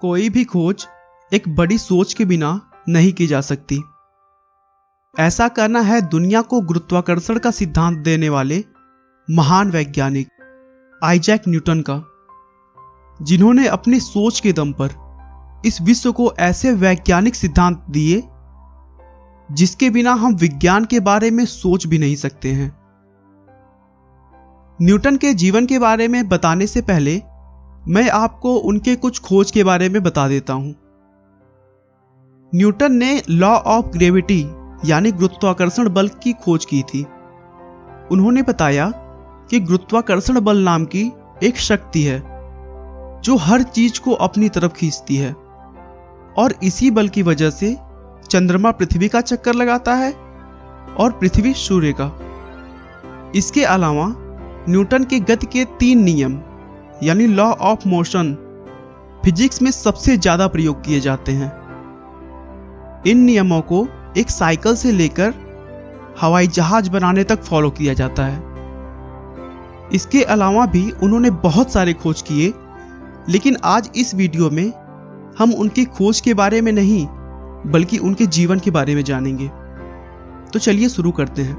कोई भी खोज एक बड़ी सोच के बिना नहीं की जा सकती। ऐसा करना है दुनिया को गुरुत्वाकर्षण का सिद्धांत देने वाले महान वैज्ञानिक आइजैक न्यूटन का, जिन्होंने अपनी सोच के दम पर इस विश्व को ऐसे वैज्ञानिक सिद्धांत दिए जिसके बिना हम विज्ञान के बारे में सोच भी नहीं सकते हैं। न्यूटन के जीवन के बारे में बताने से पहले मैं आपको उनके कुछ खोज के बारे में बता देता हूं। न्यूटन ने लॉ ऑफ ग्रेविटी यानी गुरुत्वाकर्षण बल की खोज की थी। उन्होंने बताया कि गुरुत्वाकर्षण बल नाम की एक शक्ति है जो हर चीज को अपनी तरफ खींचती है, और इसी बल की वजह से चंद्रमा पृथ्वी का चक्कर लगाता है और पृथ्वी सूर्य का। इसके अलावा न्यूटन के गति के 3 नियम यानी लॉ ऑफ मोशन फिजिक्स में सबसे ज्यादा प्रयोग किए जाते हैं। इन नियमों को एक साइकिल से लेकर हवाई जहाज बनाने तक फॉलो किया जाता है। इसके अलावा भी उन्होंने बहुत सारे खोज किए, लेकिन आज इस वीडियो में हम उनकी खोज के बारे में नहीं बल्कि उनके जीवन के बारे में जानेंगे। तो चलिए शुरू करते हैं।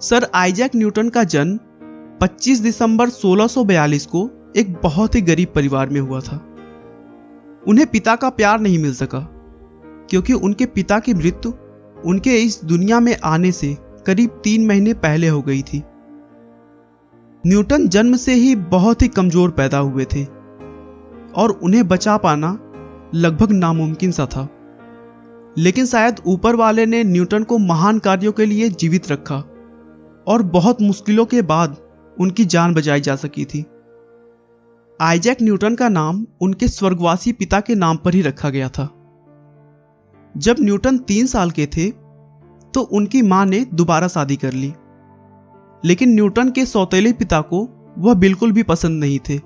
सर आइजैक न्यूटन का जन्म 25 दिसंबर 1642 को एक बहुत ही गरीब परिवार में हुआ था। उन्हें पिता का प्यार नहीं मिल सका क्योंकि उनके पिता की मृत्यु उनके इस दुनिया में आने से करीब 3 महीने पहले हो गई थी। न्यूटन जन्म से ही बहुत ही कमजोर पैदा हुए थे और उन्हें बचा पाना लगभग नामुमकिन सा था, लेकिन शायद ऊपर वाले ने न्यूटन को महान कार्यों के लिए जीवित रखा और बहुत मुश्किलों के बाद उनकी जान बचाई जा सकी थी। आइजैक न्यूटन का नाम उनके स्वर्गवासी पिता के नाम पर ही रखा गया था। जब न्यूटन 3 साल के थे तो उनकी मां ने दोबारा शादी कर ली, लेकिन न्यूटन के सौतेले पिता को वह बिल्कुल भी पसंद नहीं थे।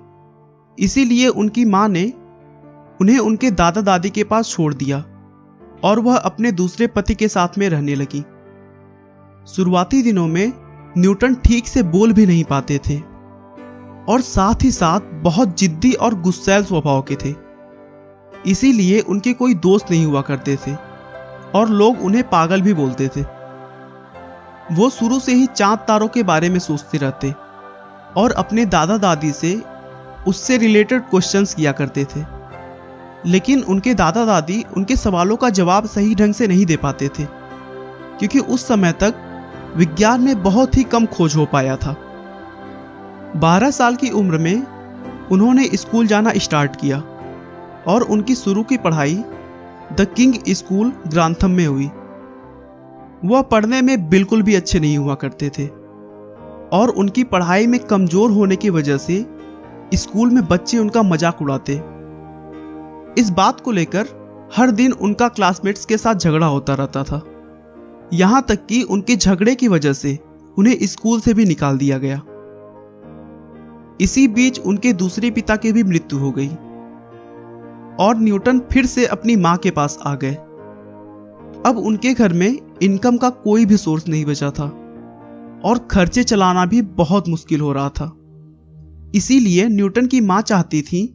इसीलिए उनकी मां ने उन्हें उनके दादा दादी के पास छोड़ दिया और वह अपने दूसरे पति के साथ में रहने लगी। शुरुआती दिनों में न्यूटन ठीक से बोल भी नहीं पाते थे और साथ ही साथ बहुत जिद्दी और गुस्सैल स्वभाव के थे। इसीलिए उनके कोई दोस्त नहीं हुआ करते थे और लोग उन्हें पागल भी बोलते थे। वो शुरू से ही चांद तारों के बारे में सोचते रहते और अपने दादा दादी से उससे रिलेटेड क्वेश्चंस किया करते थे, लेकिन उनके दादा दादी उनके सवालों का जवाब सही ढंग से नहीं दे पाते थे क्योंकि उस समय तक विज्ञान में बहुत ही कम खोज हो पाया था। 12 साल की उम्र में उन्होंने स्कूल जाना स्टार्ट किया और उनकी शुरू की पढ़ाई द किंग स्कूल ग्रांथम में हुई। वह पढ़ने में बिल्कुल भी अच्छे नहीं हुआ करते थे और उनकी पढ़ाई में कमजोर होने की वजह से स्कूल में बच्चे उनका मजाक उड़ाते। इस बात को लेकर हर दिन उनका क्लासमेट्स के साथ झगड़ा होता रहता था, यहां तक कि उनके झगड़े की वजह से उन्हें स्कूल से भी निकाल दिया गया। इसी बीच उनके दूसरे पिता की भी मृत्यु हो गई और न्यूटन फिर से अपनी मां के पास आ गए। अब उनके घर में इनकम का कोई भी सोर्स नहीं बचा था और खर्चे चलाना भी बहुत मुश्किल हो रहा था। इसीलिए न्यूटन की मां चाहती थी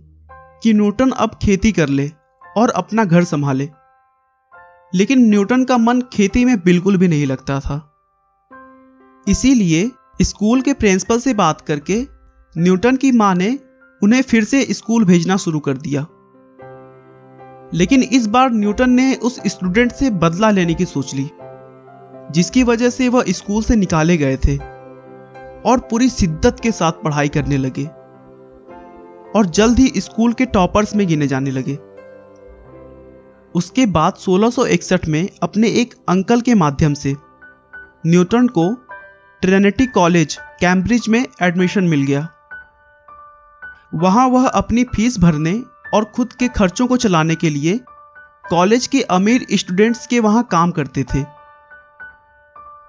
कि न्यूटन अब खेती कर ले और अपना घर संभाले, लेकिन न्यूटन का मन खेती में बिल्कुल भी नहीं लगता था। इसीलिए स्कूल के प्रिंसिपल से बात करके न्यूटन की मां ने उन्हें फिर से स्कूल भेजना शुरू कर दिया, लेकिन इस बार न्यूटन ने उस स्टूडेंट से बदला लेने की सोच ली जिसकी वजह से वह स्कूल से निकाले गए थे और पूरी शिद्दत के साथ पढ़ाई करने लगे और जल्द ही स्कूल के टॉपर्स में गिने जाने लगे। उसके बाद 1661 में अपने एक अंकल के माध्यम से न्यूटन को ट्रिनिटी कॉलेज कैम्ब्रिज में एडमिशन मिल गया। वहां वह अपनी फीस भरने और खुद के खर्चों को चलाने के लिए कॉलेज के अमीर स्टूडेंट्स के वहां काम करते थे।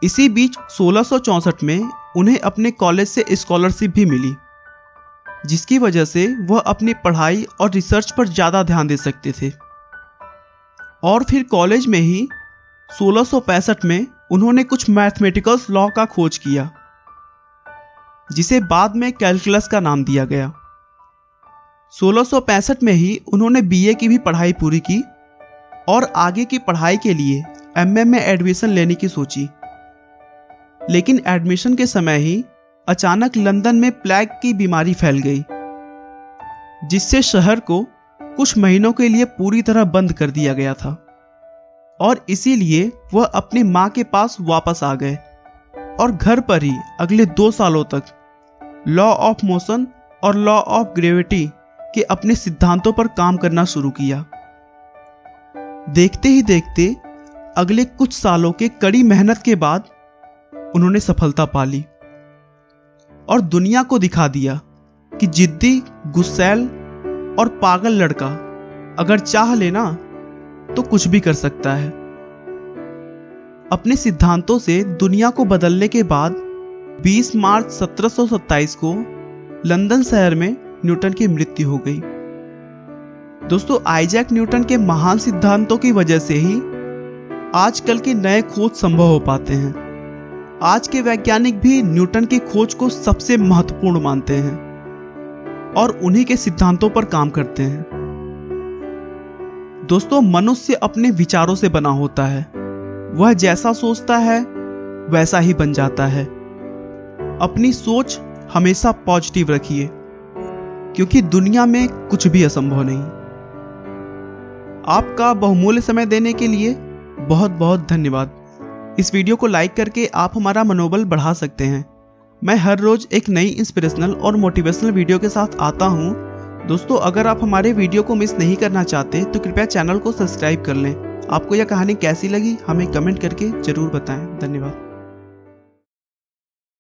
इसी बीच 1664 में उन्हें अपने कॉलेज से स्कॉलरशिप भी मिली, जिसकी वजह से वह अपनी पढ़ाई और रिसर्च पर ज्यादा ध्यान दे सकते थे। और फिर कॉलेज में ही 1665 में उन्होंने कुछ मैथमेटिकल्स लॉ का खोज किया, जिसे बाद में कैलकुलस का नाम दिया गया। 1665 में ही उन्होंने बीए की भी पढ़ाई पूरी की और आगे की पढ़ाई के लिए एमए में एडमिशन लेने की सोची। लेकिन एडमिशन के समय ही अचानक लंदन में प्लेग की बीमारी फैल गई, जिससे शहर को कुछ महीनों के लिए पूरी तरह बंद कर दिया गया था और इसीलिए वह अपनी मां के पास वापस आ गए और घर पर ही अगले 2 सालों तक लॉ ऑफ मोशन और लॉ ऑफ ग्रेविटी के अपने सिद्धांतों पर काम करना शुरू किया। देखते ही देखते अगले कुछ सालों के कड़ी मेहनत के बाद उन्होंने सफलता पा ली और दुनिया को दिखा दिया कि जिद्दी, गुस्सैल और पागल लड़का अगर चाह लेना तो कुछ भी कर सकता है। अपने सिद्धांतों से दुनिया को बदलने के बाद 20 मार्च 1727 को लंदन शहर में न्यूटन की मृत्यु हो गई। दोस्तों, आइजैक न्यूटन के महान सिद्धांतों की वजह से ही आजकल के नए खोज संभव हो पाते हैं। आज के वैज्ञानिक भी न्यूटन की खोज को सबसे महत्वपूर्ण मानते हैं और उन्हीं के सिद्धांतों पर काम करते हैं। दोस्तों, मनुष्य अपने विचारों से बना होता है। वह जैसा सोचता है वैसा ही बन जाता है। अपनी सोच हमेशा पॉजिटिव रखिए, क्योंकि दुनिया में कुछ भी असंभव नहीं। आपका बहुमूल्य समय देने के लिए बहुत बहुत धन्यवाद। इस वीडियो को लाइक करके आप हमारा मनोबल बढ़ा सकते हैं। मैं हर रोज एक नई इंस्पिरेशनल और मोटिवेशनल वीडियो के साथ आता हूं। दोस्तों, अगर आप हमारे वीडियो को मिस नहीं करना चाहते तो कृपया चैनल को सब्सक्राइब कर लें। आपको यह कहानी कैसी लगी हमें कमेंट करके जरूर बताएं। धन्यवाद।